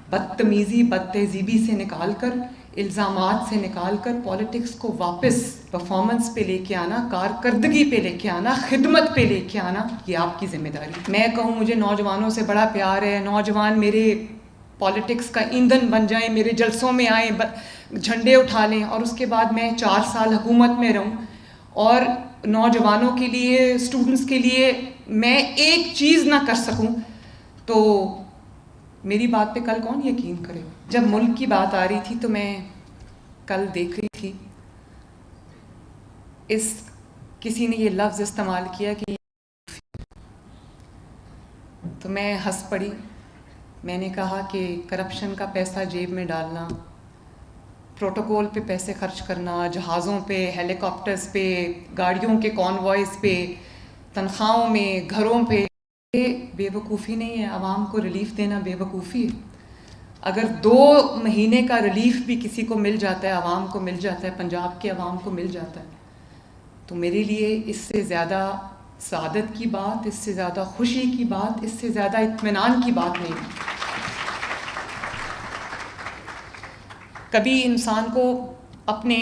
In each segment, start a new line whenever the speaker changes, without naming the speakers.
بدتمیزی بد تہذیبی سے نکال کر، الزامات سے نکال کر پالیٹکس کو واپس پرفارمنس پہ لے کے آنا، کارکردگی پہ لے کے آنا، خدمت پہ لے کے آنا، یہ آپ کی ذمہ داری. میں کہوں مجھے نوجوانوں سے بڑا پیار ہے، نوجوان میرے پالیٹکس کا ایندھن بن جائیں، میرے جلسوں میں آئیں، جھنڈے اٹھا لیں، اور اس کے بعد میں 4 سال حکومت میں رہوں اور نوجوانوں کے لیے، اسٹوڈنٹس کے لیے میں ایک چیز نہ کر سکوں تو میری بات پہ کل کون یقین کرے. جب ملک کی بات آ رہی تھی تو میں کل دیکھ رہی تھی، کسی نے یہ لفظ استعمال کیا کہ تو میں ہنس پڑی. میں نے کہا کہ کرپشن کا پیسہ جیب میں ڈالنا، پروٹوکول پہ پیسے خرچ کرنا، جہازوں پہ، ہیلی کاپٹرز پہ، گاڑیوں کے کانوائز پہ، تنخواہوں میں، گھروں پہ، یہ بے وقوفی نہیں ہے. عوام کو ریلیف دینا بے وقوفی ہے. اگر 2 مہینے کا ریلیف بھی کسی کو مل جاتا ہے، عوام کو مل جاتا ہے، پنجاب کے عوام کو مل جاتا ہے، تو میرے لیے اس سے زیادہ سعادت کی بات، اس سے زیادہ خوشی کی بات، اس سے زیادہ اطمینان کی بات نہیں ہے. کبھی انسان کو اپنے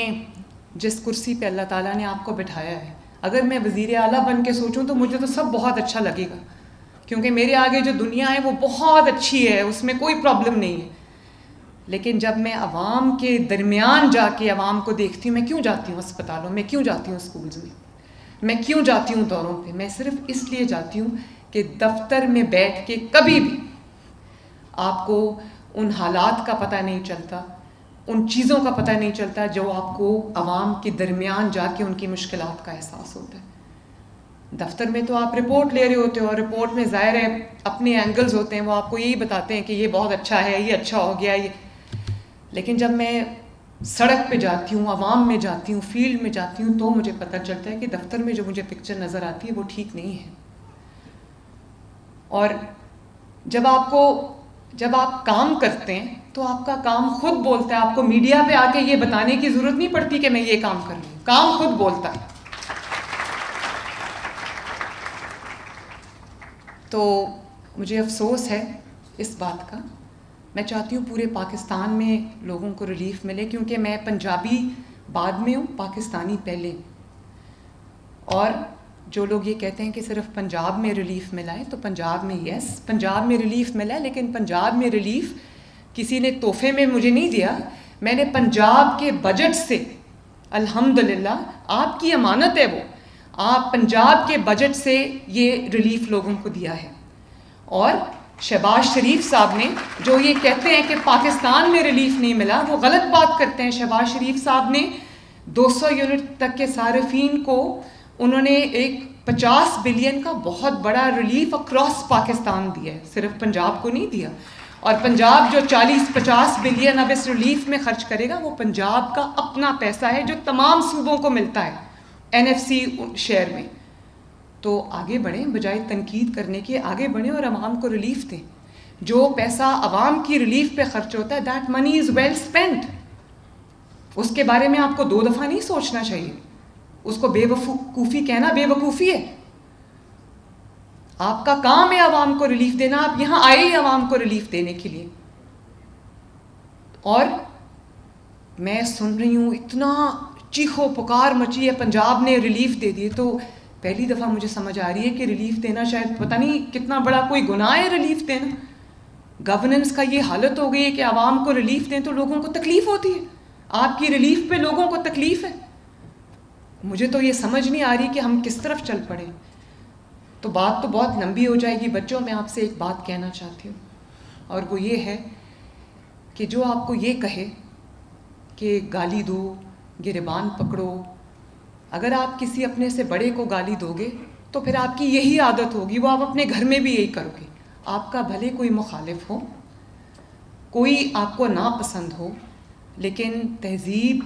جس کرسی پہ اللہ تعالیٰ نے آپ کو بٹھایا ہے، اگر میں وزیر اعلیٰ بن کے سوچوں تو مجھے تو سب بہت اچھا لگے گا، کیونکہ میرے آگے جو دنیا ہے وہ بہت اچھی ہے، اس میں کوئی پرابلم نہیں ہے. لیکن جب میں عوام کے درمیان جا کے عوام کو دیکھتی ہوں، میں کیوں جاتی ہوں اسپتالوں میں، کیوں جاتی ہوں اسکولز میں کیوں جاتی ہوں دوروں پہ؟ میں صرف اس لیے جاتی ہوں کہ دفتر میں بیٹھ کے کبھی بھی آپ کو ان حالات کا پتہ نہیں چلتا، ان چیزوں کا پتہ نہیں چلتا جو آپ کو عوام کے درمیان جا کے ان کی مشکلات کا احساس ہوتا ہے. دفتر میں تو آپ رپورٹ لے رہے ہوتے ہو، اور رپورٹ میں ظاہر ہے اپنے اینگلز ہوتے ہیں، وہ آپ کو یہی بتاتے ہیں کہ یہ بہت اچھا ہے، یہ اچھا ہو گیا یہ. لیکن جب میں سڑک پہ جاتی ہوں، عوام میں جاتی ہوں، فیلڈ میں جاتی ہوں، تو مجھے پتہ چلتا ہے کہ دفتر میں جو مجھے پکچر نظر آتی ہے وہ ٹھیک نہیں ہے. اور جب آپ کام کرتے ہیں تو آپ کا کام خود بولتا ہے. آپ کو میڈیا پہ آ کے یہ بتانے کی ضرورت نہیں پڑتی کہ میں یہ کام کر رہی ہوں، کام خود بولتا ہے. تو مجھے افسوس ہے اس بات کا. میں چاہتی ہوں پورے پاکستان میں لوگوں کو ریلیف ملے، کیونکہ میں پنجابی بعد میں ہوں، پاکستانی پہلے. اور جو لوگ یہ کہتے ہیں کہ صرف پنجاب میں ریلیف ملا ہے، تو پنجاب میں یس پنجاب میں ریلیف ملا ہے، لیکن پنجاب میں ریلیف کسی نے تحفے میں مجھے نہیں دیا. میں نے پنجاب کے بجٹ سے، الحمدللہ آپ کی امانت ہے وہ، آپ پنجاب کے بجٹ سے یہ ریلیف لوگوں کو دیا ہے. اور شہباز شریف صاحب نے جو یہ کہتے ہیں کہ پاکستان میں ریلیف نہیں ملا، وہ غلط بات کرتے ہیں. شہباز شریف صاحب نے 200 یونٹ تک کے صارفین کو انہوں نے ایک 50 بلین کا بہت بڑا ریلیف اکراس پاکستان دیا ہے، صرف پنجاب کو نہیں دیا. اور پنجاب جو 40-50 بلین اب اس ریلیف میں خرچ کرے گا، وہ پنجاب کا اپنا پیسہ ہے جو تمام صوبوں کو ملتا ہے NFC شیئر میں. تو آگے بڑھیں، بجائے تنقید کرنے کے آگے بڑھیں اور عوام کو ریلیف دیں. جو پیسہ عوام کی ریلیف پہ خرچ ہوتا ہے، that money is well spent. اس کے بارے میں آپ کو 2 دفعہ نہیں سوچنا چاہیے. اس کو بے وقوفی کہنا بے وقوفی ہے. آپ کا کام ہے عوام کو ریلیف دینا، آپ یہاں آئے ہی عوام کو ریلیف دینے کے لیے. اور میں سن رہی ہوں اتنا چیخو پکار مچی ہے، پنجاب نے ریلیف دے دیے، تو پہلی دفعہ مجھے سمجھ آ رہی ہے کہ ریلیف دینا شاید پتہ نہیں کتنا بڑا کوئی گناہ ہے ریلیف دینا. گورننس کا یہ حالت ہو گئی ہے کہ عوام کو ریلیف دیں تو لوگوں کو تکلیف ہوتی ہے. آپ کی ریلیف پہ لوگوں کو تکلیف ہے. مجھے تو یہ سمجھ نہیں آ رہی کہ ہم کس طرف چل پڑیں. تو بات تو بہت لمبی ہو جائے گی. بچوں، میں آپ سے ایک بات کہنا چاہتی ہوں، اور وہ یہ ہے کہ جو آپ کو یہ کہے کہ گالی دو، گریبان پکڑو، اگر آپ کسی اپنے سے بڑے کو گالی دو گے تو پھر آپ کی یہی عادت ہوگی، وہ آپ اپنے گھر میں بھی یہی کرو گے. آپ کا بھلے کوئی مخالف ہو، کوئی آپ کو ناپسند ہو، لیکن تہذیب،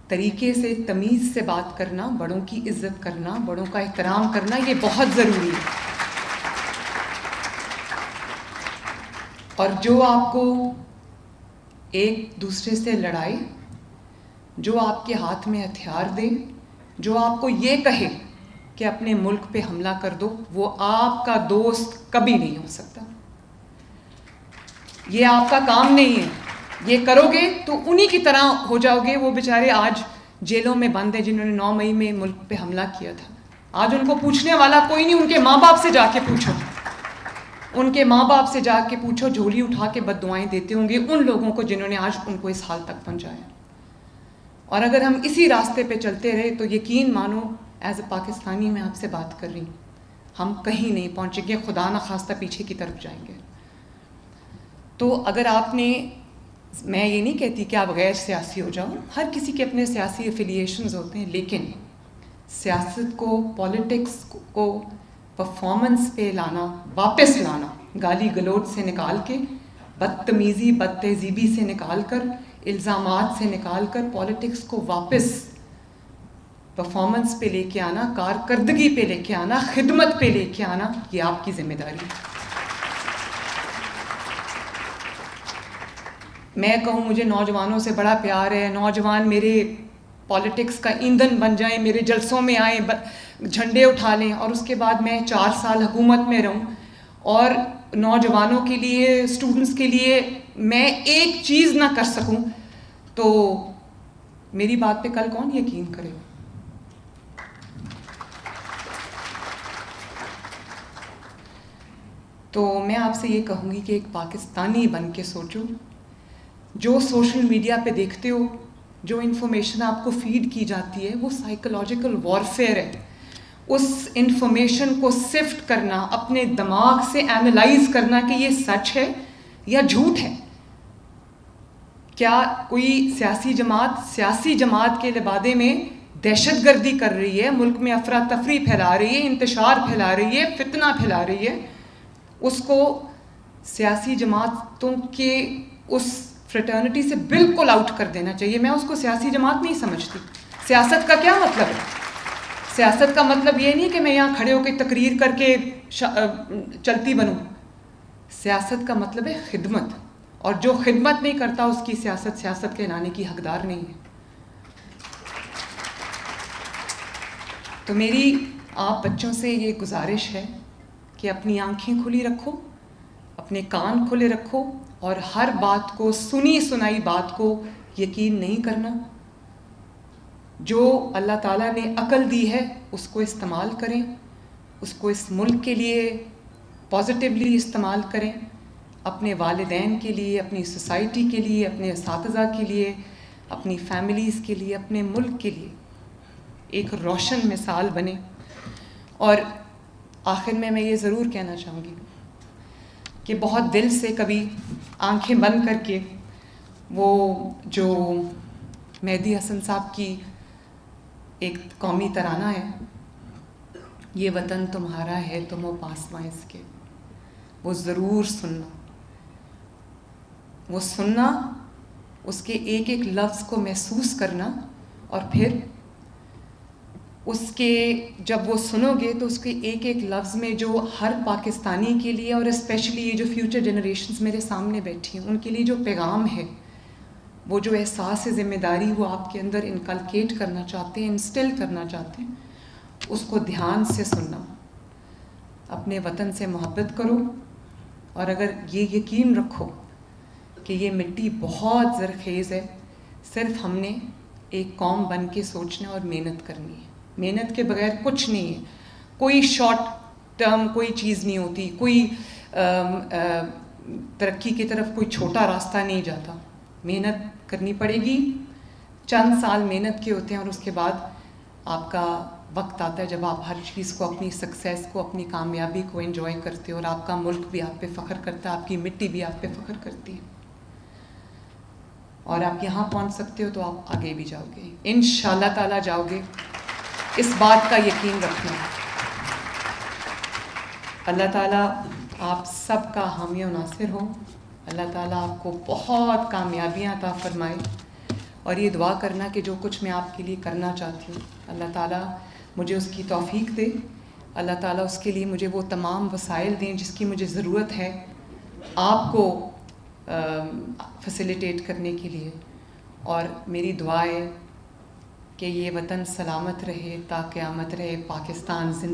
طریقے سے، تمیز سے بات کرنا، بڑوں کی عزت کرنا، بڑوں کا احترام کرنا، یہ بہت ضروری ہے. اور جو آپ کو ایک دوسرے سے لڑائے، جو آپ کے ہاتھ میں ہتھیار دے، جو آپ کو یہ کہے کہ اپنے ملک پہ حملہ کر دو، وہ آپ کا دوست کبھی نہیں ہو سکتا. یہ آپ کا کام نہیں ہے. یہ کرو گے تو انہی کی طرح ہو جاؤ گے. وہ بیچارے آج جیلوں میں بند ہیں جنہوں نے 9 مئی میں ملک پہ حملہ کیا تھا. آج ان کو پوچھنے والا کوئی نہیں. ان کے ماں باپ سے جا کے پوچھو, ان کے ماں باپ سے جا کے پوچھو, جھولی اٹھا کے بد دعائیں دیتے ہوں گے ان لوگوں کو جنہوں نے آج ان کو اس حال تک پہنچایا. اور اگر ہم اسی راستے پہ چلتے رہے تو یقین مانو, ایز اے پاکستانی میں آپ سے بات کر رہی ہوں, ہم کہیں نہیں پہنچیں گے, خدا نخواستہ پیچھے کی طرف جائیں گے. تو اگر آپ نے, میں یہ نہیں کہتی کہ آپ غیر سیاسی ہو جاؤ, ہر کسی کے اپنے سیاسی افیلیشنز ہوتے ہیں, لیکن سیاست کو, پولیٹکس کو پرفارمنس پہ لانا, واپس لانا, گالی گلوچ سے نکال کے, بدتمیزی بد تہذیبی سے نکال کر, الزامات سے نکال کر پولیٹکس کو واپس پرفارمنس پہ لے کے آنا, کارکردگی پہ لے کے آنا, خدمت پہ لے کے آنا, یہ آپ کی ذمہ داری ہے. میں کہوں مجھے نوجوانوں سے بڑا پیار ہے, نوجوان میرے پولیٹکس کا ایندھن بن جائیں, میرے جلسوں میں آئیں, جھنڈے اٹھا لیں, اور اس کے بعد میں 4 سال حکومت میں رہوں اور نوجوانوں کے لیے, اسٹوڈنٹس کے لیے میں ایک چیز نہ کر سکوں, تو میری بات پہ کل کون یقین کرے. تو میں آپ سے یہ کہوں گی کہ ایک پاکستانی بن کے سوچو. جو سوشل میڈیا پہ دیکھتے ہو, جو انفارمیشن آپ کو فیڈ کی جاتی ہے, وہ سائیکولوجیکل وارفیئر ہے. اس انفارمیشن کو سفٹ کرنا, اپنے دماغ سے اینالائز کرنا کہ یہ سچ ہے یا جھوٹ ہے. کیا کوئی سیاسی جماعت کے لبادے میں دہشت گردی کر رہی ہے, ملک میں افراتفری پھیلا رہی ہے, انتشار پھیلا رہی ہے, فتنہ پھیلا رہی ہے, اس کو سیاسی جماعتوں کے اس فریٹرنٹی سے بالکل آؤٹ کر دینا چاہیے. میں اس کو سیاسی جماعت نہیں سمجھتی. سیاست کا کیا مطلب ہے؟ سیاست کا مطلب یہ نہیں کہ میں یہاں کھڑے ہو کے تقریر کر کے چلتی بنوں. سیاست کا مطلب ہے خدمت, اور جو خدمت نہیں کرتا اس کی سیاست کہلانے کی حقدار نہیں ہے. تو میری آپ بچوں سے یہ گزارش ہے کہ اپنی آنکھیں کھلی رکھو, اپنے کان کھلے رکھو, اور ہر بات کو, سنی سنائی بات کو یقین نہیں کرنا. جو اللہ تعالیٰ نے عقل دی ہے اس کو استعمال کریں, اس کو اس ملک کے لیے پازیٹیولی استعمال کریں, اپنے والدین کے لیے, اپنی سوسائٹی کے لیے, اپنے اساتذہ کے لیے, اپنی فیملیز کے لیے, اپنے ملک کے لیے ایک روشن مثال بنے. اور آخر میں یہ ضرور کہنا چاہوں گی کہ بہت دل سے کبھی آنکھیں بند کر کے وہ جو مہدی حسن صاحب کی ایک قومی ترانہ ہے, یہ وطن تمہارا ہے تم ہو پاسباں اس کے, وہ ضرور سننا. وہ سننا, اس کے ایک ایک لفظ کو محسوس کرنا, اور پھر اس کے جب وہ سنو گے تو اس کے ایک ایک لفظ میں جو ہر پاکستانی کے لیے, اور اسپیشلی یہ جو فیوچر جنریشنز میرے سامنے بیٹھی ہیں ان کے لیے جو پیغام ہے, وہ جو احساس ذمہ داری وہ آپ کے اندر انکلکیٹ کرنا چاہتے ہیں, انسٹل کرنا چاہتے ہیں, اس کو دھیان سے سننا. اپنے وطن سے محبت کرو, اور اگر یہ یقین رکھو کہ یہ مٹی بہت زرخیز ہے, صرف ہم نے ایک قوم بن کے سوچنا اور محنت کرنی ہے. محنت کے بغیر کچھ نہیں ہے. کوئی شارٹ ٹرم کوئی چیز نہیں ہوتی, کوئی ترقی کی طرف کوئی چھوٹا راستہ نہیں جاتا. محنت کرنی پڑے گی, چند سال محنت کے ہوتے ہیں, اور اس کے بعد آپ کا وقت آتا ہے جب آپ ہر چیز کو, اپنی سکسیس کو, اپنی کامیابی کو انجوائے کرتے ہو, اور آپ کا ملک بھی آپ پہ فخر کرتا ہے, آپ کی مٹی بھی آپ پہ فخر کرتی ہے, اور آپ یہاں پہنچ سکتے ہو تو آپ آگے بھی جاؤ گے, انشاءاللہ تعالیٰ جاؤ گے. اس بات کا یقین رکھنا. اللہ تعالیٰ آپ سب کا حامی و ناصر ہو. اللہ تعالیٰ آپ کو بہت کامیابیاں عطا فرمائے, اور یہ دعا کرنا کہ جو کچھ میں آپ کے لیے کرنا چاہتی ہوں اللہ تعالیٰ مجھے اس کی توفیق دے. اللہ تعالیٰ اس کے لیے مجھے وہ تمام وسائل دیں جس کی مجھے ضرورت ہے آپ کو فیسیلیٹیٹ کرنے کے لیے. اور میری دعا ہے کہ یہ وطن سلامت رہے تا قیامت رہے, پاکستان زندہ